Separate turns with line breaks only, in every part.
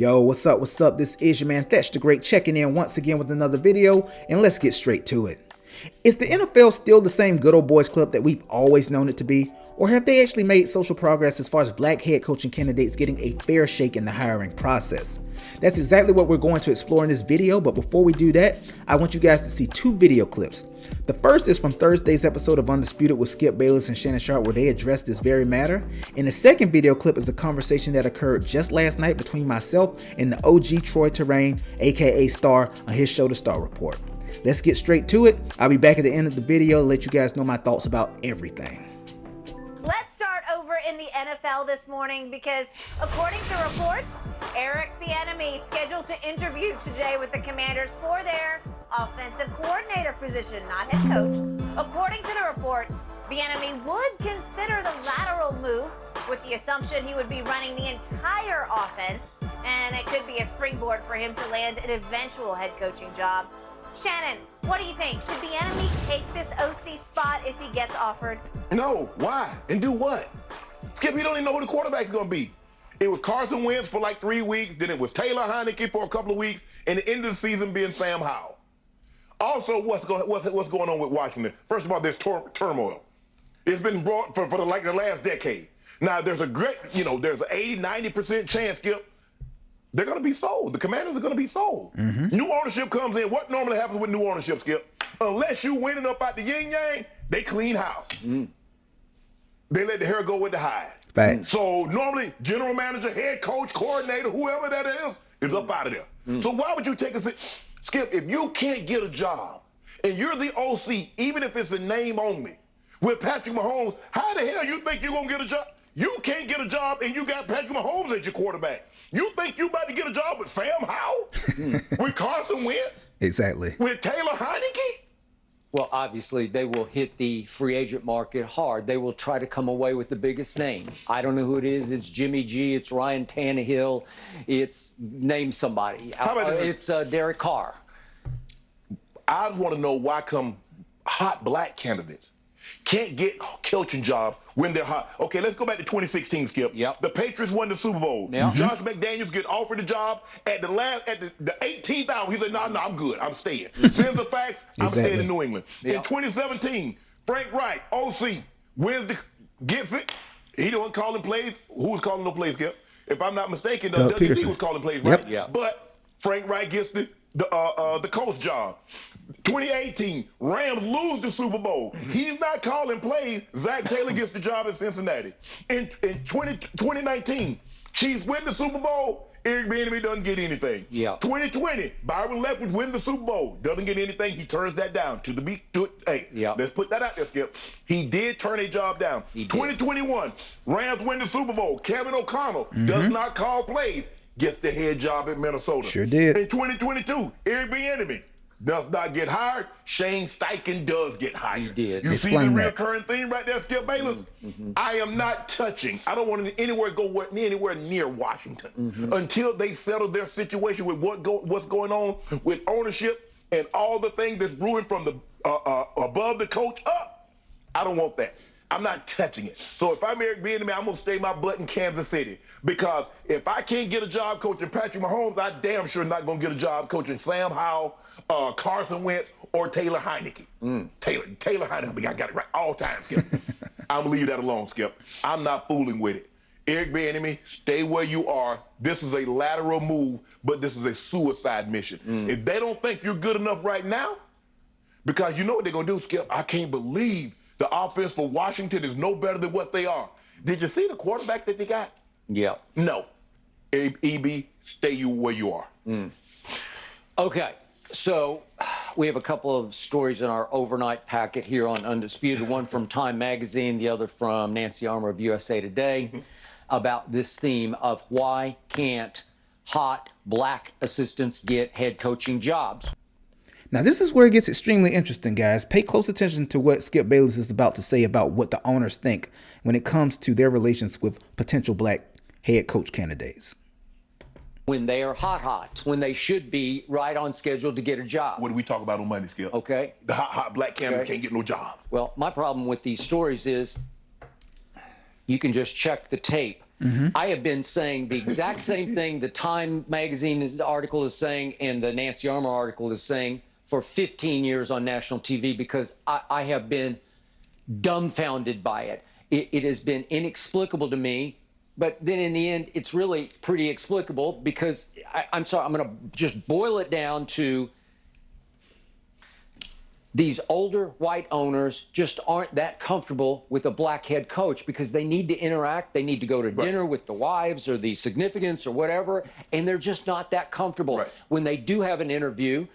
Yo, what's up? What's up? This is your man Thetch the Great checking in once again with another video, and let's get straight to it. Is the NFL still the same good old boys club that we've always known it to be? Or have they actually made social progress as far as black head coaching candidates getting a fair shake in the hiring process? That's exactly what we're going to explore in this video, but before we do that, I want you guys to see two video clips. The first is from Thursday's episode of Undisputed with Skip Bayless and Shannon Sharp, where they addressed this very matter. And the second video clip is a conversation that occurred just last night between myself and the OG Troy Terrain, aka Star, on his show The Star Report. Let's get straight to it. I'll be back at the end of the video to let you guys know my thoughts about everything.
Let's start over in the NFL this morning because, according to reports, Eric Bieniemy scheduled to interview today with the Commanders for their offensive coordinator position, not head coach. According to the report, Bieniemy would consider the lateral move with the assumption he would be running the entire offense, and it could be a springboard for him to land an eventual head coaching job. Shannon, what do you think? Should Bieniemy take this OC spot if he gets offered?
No. Why? And do what? Skip, you don't even know who the quarterback's going to be. It was Carson Wentz for like 3 weeks. Then it was Taylor Heineke for a couple of weeks. And the end of the season being Sam Howell. Also, what's going on with Washington? First of all, there's turmoil. It's been brought for the last decade. Now, there's a great, there's an 80, 90% chance, Skip, they're going to be sold. The Commanders are going to be sold. New ownership comes in. What normally happens with new ownership, Skip? Unless you winning up out the yin-yang, they clean house. They let the hair go with the hide.
Right.
So normally, general manager, head coach, coordinator, whoever that is up out of there. So why would you take a Skip, if you can't get a job and you're the OC, even if it's a name only, with Patrick Mahomes, how the hell you think you're going to get a job? You can't get a job and you got Patrick Mahomes as your quarterback. You think you about to get a job with Sam Howell? With Carson Wentz?
Exactly.
With Taylor Heineke?
Well, obviously, they will hit the free agent market hard. They will try to come away with the biggest name. I don't know who it is. It's Jimmy G. It's Ryan Tannehill. It's name somebody.
How about this?
It's Derek Carr.
I want to know why come hot black candidates can't get coaching jobs when they're hot. Okay, let's go back to 2016, Skip.
Yep.
The Patriots won the Super Bowl.
Yep.
Josh McDaniels get offered the job at the 18th hour. He said, no, I'm good. I'm staying. Sends the facts. I'm staying in New England.
Yep.
In 2017, Frank Wright, OC, gets it. He don't call him plays. Who was calling the plays, Skip? If I'm not mistaken,
Doug
WB
Peterson
was calling plays, right?
Yeah.
But Frank Wright gets the coach job. 2018, Rams lose the Super Bowl. He's not calling plays. Zach Taylor gets the job at Cincinnati. In 2019, Chiefs win the Super Bowl. Eric Bieniemy doesn't get anything.
Yeah.
2020, Byron Leftwich wins the Super Bowl. Doesn't get anything. He turns that down let's put that out there, Skip. He did turn a job down. 2021, Rams win the Super Bowl. Kevin O'Connell does not call plays. Gets the head job at Minnesota.
Sure did.
In 2022, Eric Bieniemy does not get hired. Shane Steichen does get hired.
He did.
You
Explain
see the
that.
recurring theme right there, Skip Bayless? I am not touching. I don't want to go anywhere near Washington until they settle their situation with what's going on with ownership and all the things that's brewing from the above the coach up. I don't want that. I'm not touching it. So if I'm Eric Bieniemy, I'm going to stay my butt in Kansas City. Because if I can't get a job coaching Patrick Mahomes, I damn sure not going to get a job coaching Sam Howell, Carson Wentz, or Taylor Heineke. Taylor Heineke, I got it right all time, Skip. I'm going to leave that alone, Skip. I'm not fooling with it. Eric Bieniemy, stay where you are. This is a lateral move, but this is a suicide mission. If they don't think you're good enough right now, because you know what they're going to do, Skip, I can't believe the offense for Washington is no better than what they are. Did you see the quarterback that they got?
Yeah.
No. EB, stay you where you are.
Okay, so we have a couple of stories in our overnight packet here on Undisputed, one from Time Magazine, the other from Nancy Armour of USA Today, about this theme of why can't hot black assistants get head coaching jobs?
Now, this is where it gets extremely interesting, guys. Pay close attention to what Skip Bayless is about to say about what the owners think when it comes to their relations with potential black head coach candidates.
When they are hot, when they should be right on schedule to get a job.
What do we talk about on Monday, Skip?
Okay.
The hot black candidates can't get no job.
Well, my problem with these stories is you can just check the tape I have been saying the exact same thing the Time magazine article is saying and the Nancy Armour article is saying for 15 years on national TV, because I have been dumbfounded by it. It has been inexplicable to me, but then in the end, it's really pretty explicable because I'm sorry, I'm going to just boil it down to these older white owners just aren't that comfortable with a black head coach because they need to interact. They need to go to dinner with the wives or the significants or whatever, and they're just not that comfortable.
Right.
When they do have an interview,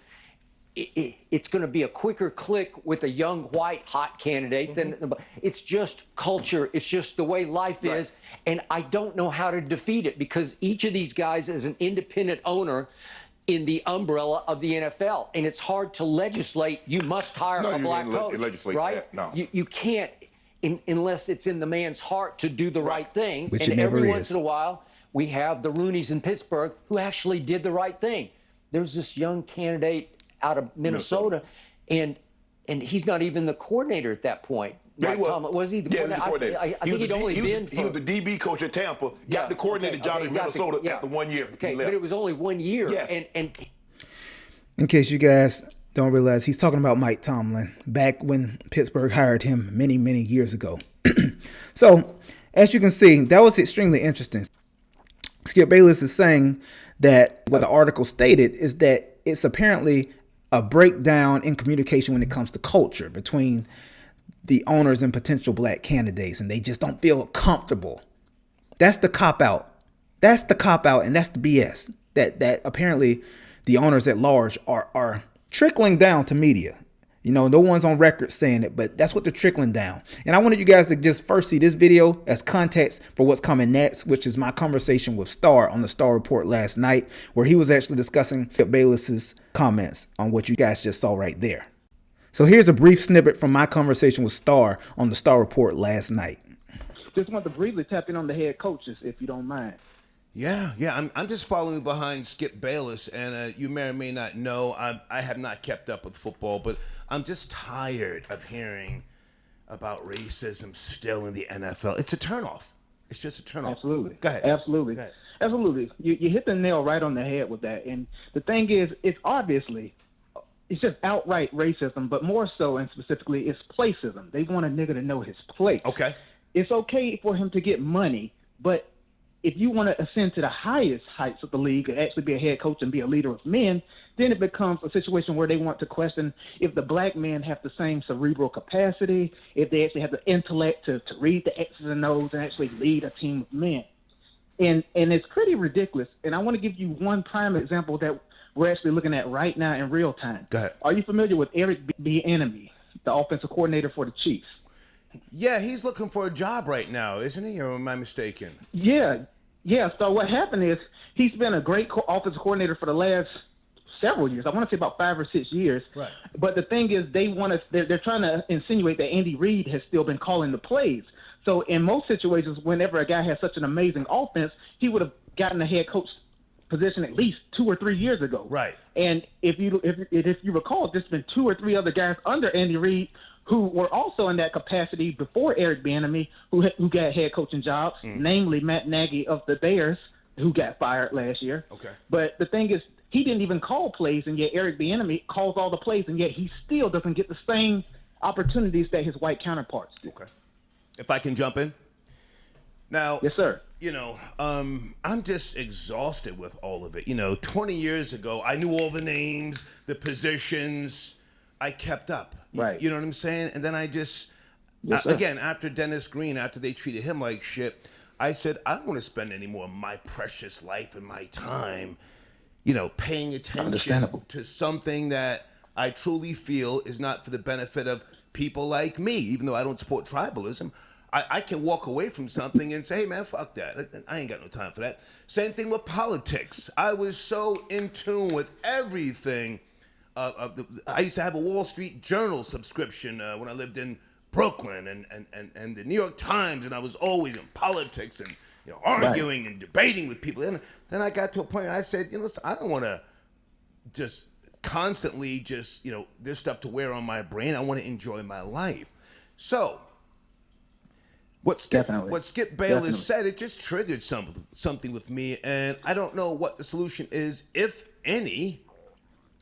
it's going to be a quicker click with a young white hot candidate than it's just culture. It's just the way life is. And I don't know how to defeat it because each of these guys is an independent owner in the umbrella of the NFL. And it's hard to legislate. You must hire a black coach, right?
No.
You can't unless it's in the man's heart to do the right thing.
Which
and
it never
every
is.
once in a while, we have the Rooneys in Pittsburgh who actually did the right thing. There's this young candidate out of Minnesota, and he's not even the coordinator at that point.
Yeah,
Mike Tomlin, was he the coordinator? I think he'd only been
he was the DB coach at Tampa, got the coordinator job in Minnesota after 1 year.
Okay, but it was only 1 year.
Yes.
And
In case you guys don't realize, he's talking about Mike Tomlin back when Pittsburgh hired him many, many years ago. So, as you can see, that was extremely interesting. Skip Bayless is saying that what the article stated is that it's apparently a breakdown in communication when it comes to culture between the owners and potential black candidates, and they just don't feel comfortable. That's the cop-out. That's the cop-out, and that's the BS that apparently the owners at large are trickling down to media. You know, no one's on record saying it, but that's what they're trickling down. And I wanted you guys to just first see this video as context for what's coming next, which is my conversation with Starr on the Starr Report last night, where he was actually discussing Skip Bayless's comments on what you guys just saw right there. So here's a brief snippet from my conversation with Starr on the Starr Report last night.
Just want to briefly tap in on the head coaches, if you don't mind.
Yeah. I'm just following behind Skip Bayless, and you may or may not know I have not kept up with football, but I'm just tired of hearing about racism still in the NFL. It's a turnoff. It's just a turnoff.
Absolutely.
Go ahead.
Absolutely.
Go ahead.
Absolutely. You hit the nail right on the head with that. And the thing is, it's just outright racism, but more so and specifically it's placism. They want a nigga to know his place.
Okay.
It's okay for him to get money, but if you want to ascend to the highest heights of the league and actually be a head coach and be a leader of men, then it becomes a situation where they want to question if the black men have the same cerebral capacity, if they actually have the intellect to read the X's and O's and actually lead a team of men. And it's pretty ridiculous. And I want to give you one prime example that we're actually looking at right now in real time.
Go ahead.
Are you familiar with Eric Bieniemy, the offensive coordinator for the Chiefs?
Yeah, he's looking for a job right now, isn't he? Or am I mistaken?
Yeah. So what happened is he's been a great offensive coordinator for the last several years. I want to say about 5 or 6 years.
Right.
But the thing is, they're trying to insinuate that Andy Reid has still been calling the plays. So in most situations, whenever a guy has such an amazing offense, he would have gotten a head coach position at least 2 or 3 years ago.
Right.
And if you recall, there's been 2 or 3 other guys under Andy Reid who were also in that capacity before Eric Bieniemy, who got head coaching jobs, namely Matt Nagy of the Bears, who got fired last year.
Okay.
But the thing is, he didn't even call plays, and yet Eric Bieniemy calls all the plays, and yet he still doesn't get the same opportunities that his white counterparts do.
Okay. If I can jump in? Now,
Yes, sir.
You know, I'm just exhausted with all of it. You know, 20 years ago, I knew all the names, the positions. I kept up.
Right.
You know what I'm saying? And then I just,
Yes, sir.
again, after Dennis Green, after they treated him like shit, I said, I don't want to spend any more of my precious life and my time, you know, paying attention
Understandable.
to something that I truly feel is not for the benefit of people like me, even though I don't support tribalism. I can walk away from something and say, hey, man, fuck that. I ain't got no time for that. Same thing with politics. I was so in tune with everything. I used to have a Wall Street Journal subscription when I lived in Brooklyn and the New York Times, and I was always in politics and arguing and debating with people. And then I got to a point where I said, listen, I don't want to just constantly there's stuff to wear on my brain. I want to enjoy my life. So What Skip
Definitely.
Bayless said, it just triggered something with me, and I don't know what the solution is, if any.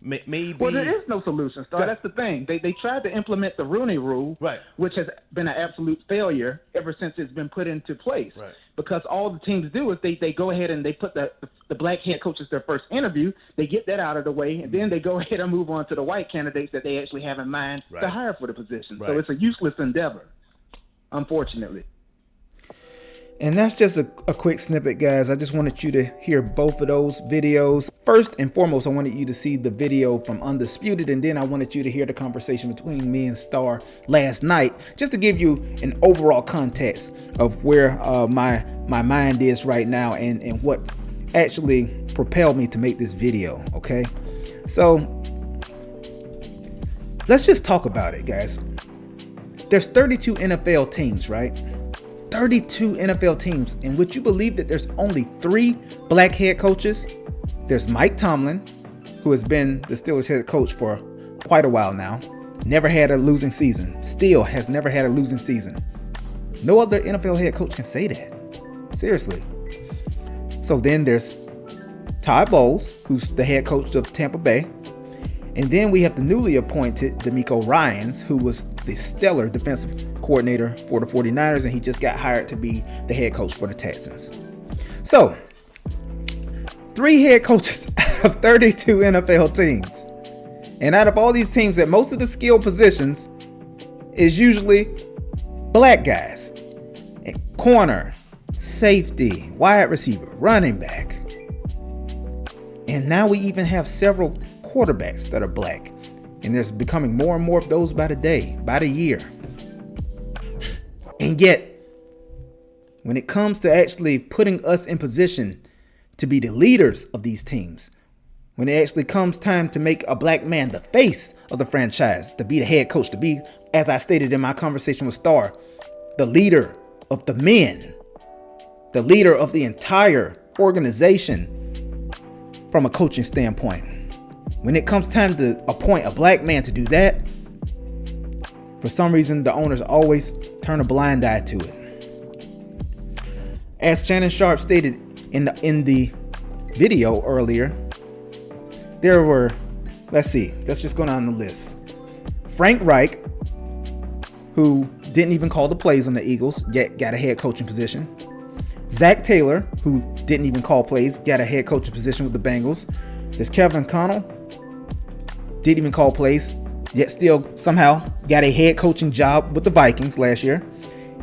Maybe.
Well, there is no solution, Star. That's the thing. They tried to implement the Rooney Rule,
right,
which has been an absolute failure ever since it's been put into place.
Right.
Because all the teams do is they go ahead and they put the black head coaches their first interview. They get that out of the way, and then they go ahead and move on to the white candidates that they actually have in mind to hire for the position.
Right.
So it's a useless endeavor, unfortunately.
And that's just a quick snippet, guys. I just wanted you to hear both of those videos. First and foremost, I wanted you to see the video from Undisputed, and then I wanted you to hear the conversation between me and Star last night, just to give you an overall context of where my mind is right now and what actually propelled me to make this video, okay? So let's just talk about it, guys. There's 32 NFL teams, right? 32 NFL teams, and would you believe that there's only 3 black head coaches? There's Mike Tomlin, who has been the Steelers head coach for quite a while now. Never had a losing season. Still has never had a losing season. No other NFL head coach can say that. Seriously. So then there's Todd Bowles, who's the head coach of Tampa Bay. And then we have the newly appointed DeMeco Ryans, who was the stellar defensive coordinator for the 49ers, and he just got hired to be the head coach for the Texans. So, 3 head coaches out of 32 NFL teams. And out of all these teams, at most of the skill positions is usually black guys. And corner, safety, wide receiver, running back. And now we even have several quarterbacks that are black, and there's becoming more and more of those by the day, by the year. And yet, when it comes to actually putting us in position to be the leaders of these teams, when it actually comes time to make a black man the face of the franchise, to be the head coach, to be, as I stated in my conversation with Star, the leader of the men, the leader of the entire organization from a coaching standpoint. When it comes time to appoint a black man to do that, for some reason, the owners always turn a blind eye to it. As Shannon Sharp stated in the video earlier, there were, let's just go down the list. Frank Reich, who didn't even call the plays on the Eagles, yet got a head coaching position. Zach Taylor, who didn't even call plays, got a head coaching position with the Bengals. There's Kevin Connell, didn't even call plays, yet still somehow got a head coaching job with the Vikings last year.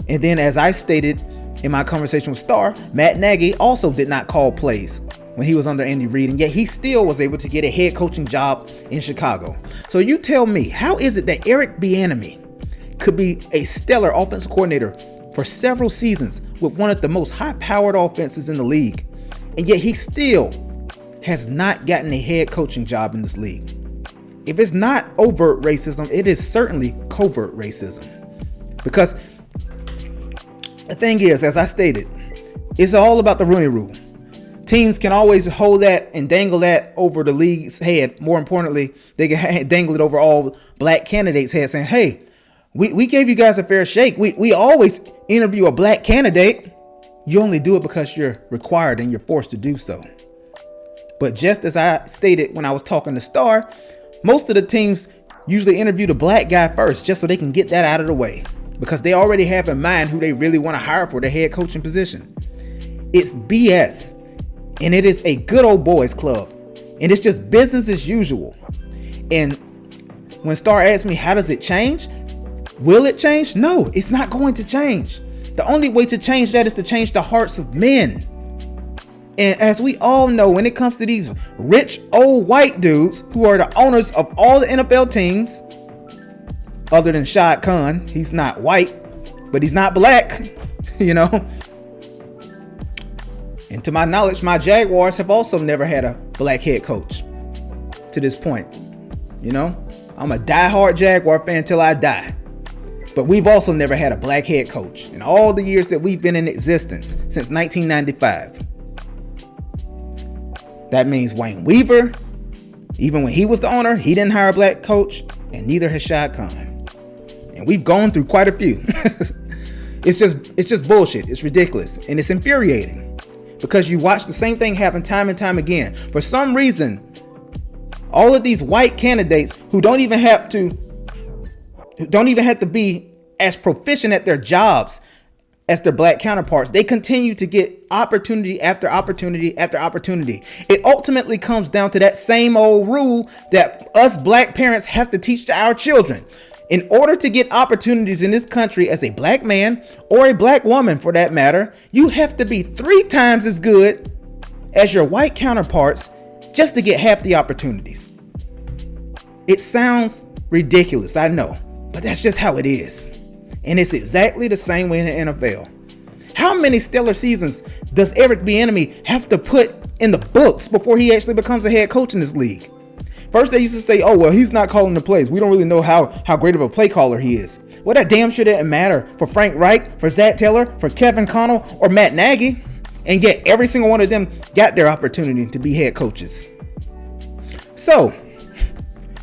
And then, as I stated in my conversation with Star, Matt Nagy also did not call plays when he was under Andy Reid, and yet he still was able to get a head coaching job in Chicago. So you tell me, how is it that Eric Bieniemy could be a stellar offensive coordinator for several seasons with one of the most high-powered offenses in the league, and yet he still has not gotten a head coaching job in this league? If it's not overt racism, it is certainly covert racism. Because the thing is, as I stated, it's all about the Rooney Rule. Teams can always hold that and dangle that over the league's head. More importantly, they can dangle it over all black candidates' heads, saying, hey, we gave you guys a fair shake. We always interview a black candidate. You only do it because you're required and you're forced to do so. But just as I stated when I was talking to Star, most of the teams usually interview the black guy first, just so they can get that out of the way, because they already have in mind who they really want to hire for the head coaching position. It's BS, and it is a good old boys club, and it's just business as usual. And when Star asked me, how does it change? Will it change? No, it's not going to change. The only way to change that is to change the hearts of men. And as we all know, when it comes to these rich old white dudes who are the owners of all the NFL teams, other than Shad Khan, he's not white, but he's not black, you know. And to my knowledge, my Jaguars have also never had a black head coach to this point. You know, I'm a diehard Jaguar fan till I die. But we've also never had a black head coach in all the years that we've been in existence since 1995. That means Wayne Weaver, even when he was the owner, he didn't hire a black coach, and neither has Shad Khan. And we've gone through quite a few. It's just bullshit. It's ridiculous. And it's infuriating because you watch the same thing happen time and time again. For some reason, all of these white candidates who don't even have to be as proficient at their jobs as their black counterparts, they continue to get opportunity after opportunity after opportunity. It ultimately comes down to that same old rule that us black parents have to teach to our children. In order to get opportunities in this country as a black man or a black woman for that matter, you have to be 3 times as good as your white counterparts just to get half the opportunities. It sounds ridiculous, I know, but that's just how it is. And it's exactly the same way in the NFL. How many stellar seasons does Eric Bieniemy have to put in the books before he actually becomes a head coach in this league? First, they used to say, oh, well, he's not calling the plays. We don't really know how great of a play caller he is. Well, that damn sure didn't matter for Frank Reich, for Zach Taylor, for Kevin Connell, or Matt Nagy. And yet every single one of them got their opportunity to be head coaches. So,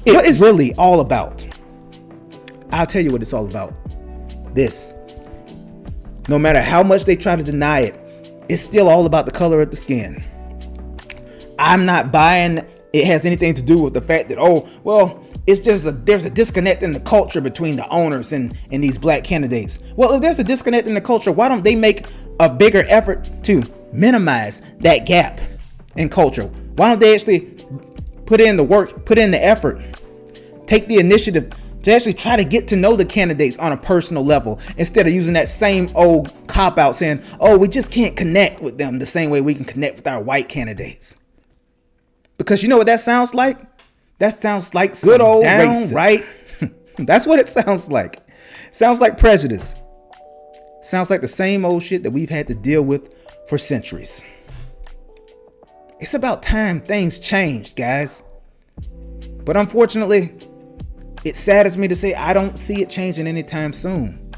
what is really all about? I'll tell you what it's all about. This. No matter how much they try to deny it, it's still all about the color of the skin. I'm not buying it has anything to do with the fact that, oh, well, it's just there's a disconnect in the culture between the owners and these black candidates. Well, if there's a disconnect in the culture, why don't they make a bigger effort to minimize that gap in culture? Why don't they actually put in the work, put in the effort, take the initiative to actually try to get to know the candidates on a personal level instead of using that same old cop-out saying, oh, we just can't connect with them the same way we can connect with our white candidates. Because you know what that sounds like? That sounds like good old racist, right? That's what it sounds like. Sounds like prejudice. Sounds like the same old shit that we've had to deal with for centuries. It's about time things changed, guys. But unfortunately, it saddens me to say I don't see it changing anytime soon.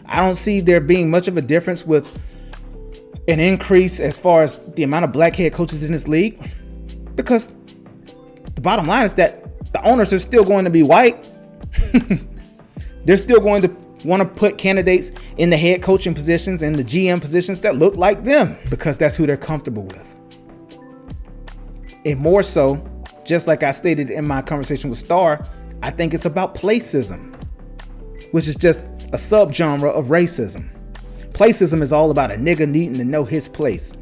I don't see there being much of a difference with an increase as far as the amount of black head coaches in this league, because the bottom line is that the owners are still going to be white. They're still going to want to put candidates in the head coaching positions and the GM positions that look like them because that's who they're comfortable with. And more so, just like I stated in my conversation with Starr, I think it's about placism, which is just a subgenre of racism. Placism is all about a nigga needing to know his place.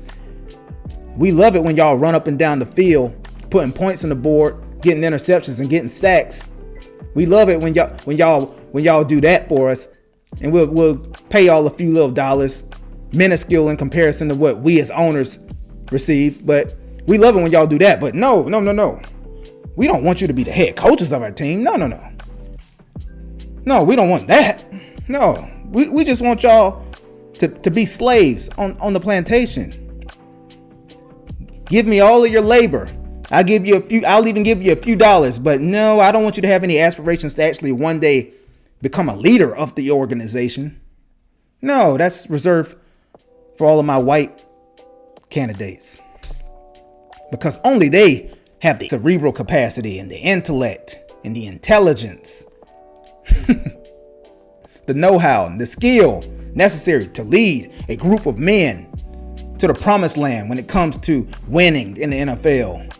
We love it when y'all run up and down the field, putting points on the board, getting interceptions and getting sacks. We love it when y'all do that for us, and we'll pay y'all a few little dollars, minuscule in comparison to what we as owners receive. But we love it when y'all do that. But no. We don't want you to be the head coaches of our team. No. No, we don't want that. No, we just want y'all to be slaves on the plantation. Give me all of your labor. I'll even give you a few dollars, but no, I don't want you to have any aspirations to actually one day become a leader of the organization. No, that's reserved for all of my white candidates, because only they have the cerebral capacity and the intellect and the intelligence, the know-how and the skill necessary to lead a group of men to the promised land when it comes to winning in the NFL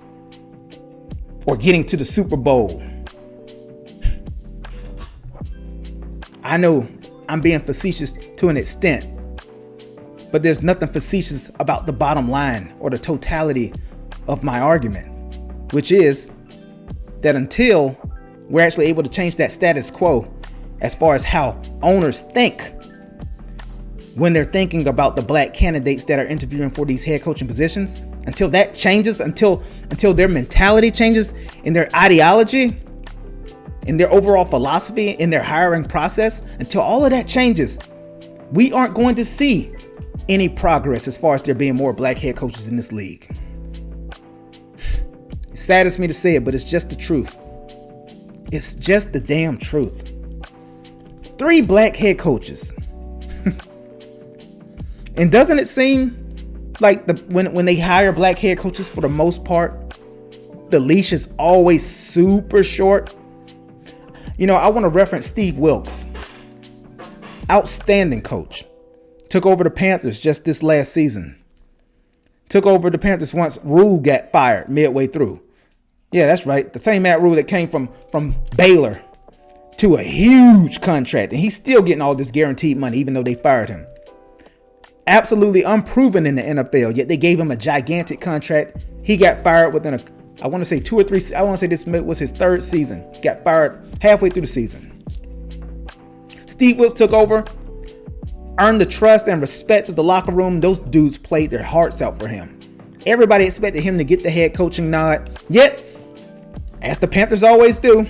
or getting to the Super Bowl. I know I'm being facetious to an extent, but there's nothing facetious about the bottom line or the totality of my argument, which is that until we're actually able to change that status quo as far as how owners think when they're thinking about the black candidates that are interviewing for these head coaching positions, until that changes, until their mentality changes in their ideology, in their overall philosophy, in their hiring process, until all of that changes, we aren't going to see any progress as far as there being more black head coaches in this league. It saddens me to say it, but it's just the truth. It's just the damn truth. 3 black head coaches. And doesn't it seem like when they hire black head coaches, for the most part, the leash is always super short? You know, I want to reference Steve Wilks. Outstanding coach. took over the Panthers just this last season. Took over the Panthers once Rule got fired midway through. Yeah, that's right. The same Matt Rule that came from Baylor to a huge contract. And he's still getting all this guaranteed money, even though they fired him. Absolutely unproven in the NFL, yet they gave him a gigantic contract. He got fired within I want to say 2 or 3. I want to say this was his 3rd season. Got fired halfway through the season. Steve Wilks took over, earned the trust and respect of the locker room. Those dudes played their hearts out for him. Everybody expected him to get the head coaching nod. Yet, as the Panthers always do,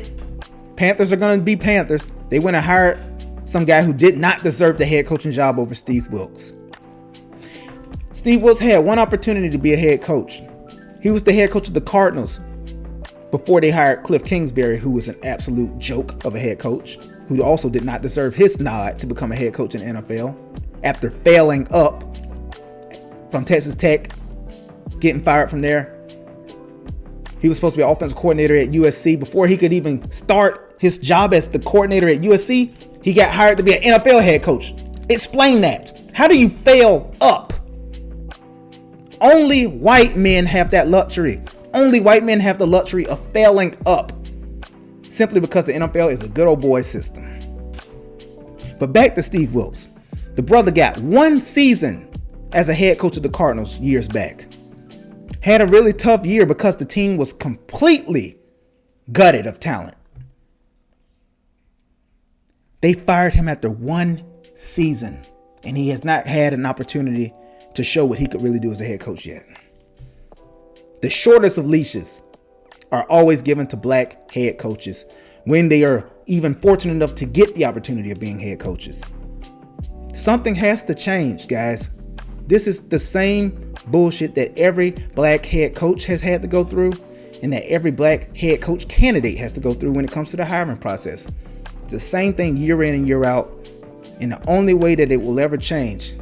Panthers are going to be Panthers. They went and hired some guy who did not deserve the head coaching job over Steve Wilks. Steve Wilks had one opportunity to be a head coach. He was the head coach of the Cardinals before they hired Cliff Kingsbury, who was an absolute joke of a head coach, who also did not deserve his nod to become a head coach in the NFL after failing up from Texas Tech, getting fired from there. He was supposed to be an offensive coordinator at USC. Before he could even start his job as the coordinator at USC, he got hired to be an NFL head coach. Explain that. How do you fail up? Only white men have that luxury. Only white men have the luxury of failing up, simply because the NFL is a good old boy system. But back to Steve Wilks. The brother got 1 season as a head coach of the Cardinals years back. Had a really tough year because the team was completely gutted of talent. They fired him after 1 season, and he has not had an opportunity to show what he could really do as a head coach yet. The shortest of leashes are always given to black head coaches when they are even fortunate enough to get the opportunity of being head coaches. Something has to change, guys. This is the same bullshit that every black head coach has had to go through, and that every black head coach candidate has to go through when it comes to the hiring process. It's the same thing year in and year out. And the only way that it will ever change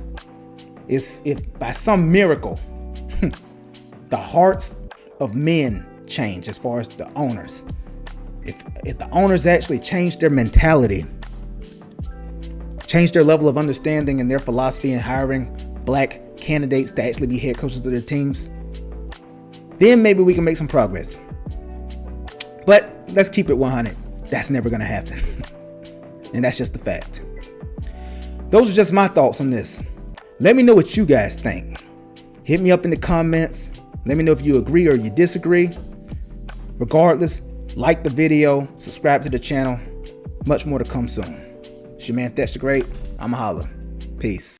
is if by some miracle, the hearts of men change as far as the owners. If the owners actually change their mentality, change their level of understanding and their philosophy in hiring black candidates to actually be head coaches of their teams, then maybe we can make some progress. But let's keep it 100. That's never going to happen. And that's just the fact. Those are just my thoughts on this. Let me know what you guys think. Hit me up in the comments. Let me know if you agree or you disagree. Regardless, like the video, subscribe to the channel. Much more to come soon. It's your man Thetch the Great. I'ma holla. Peace.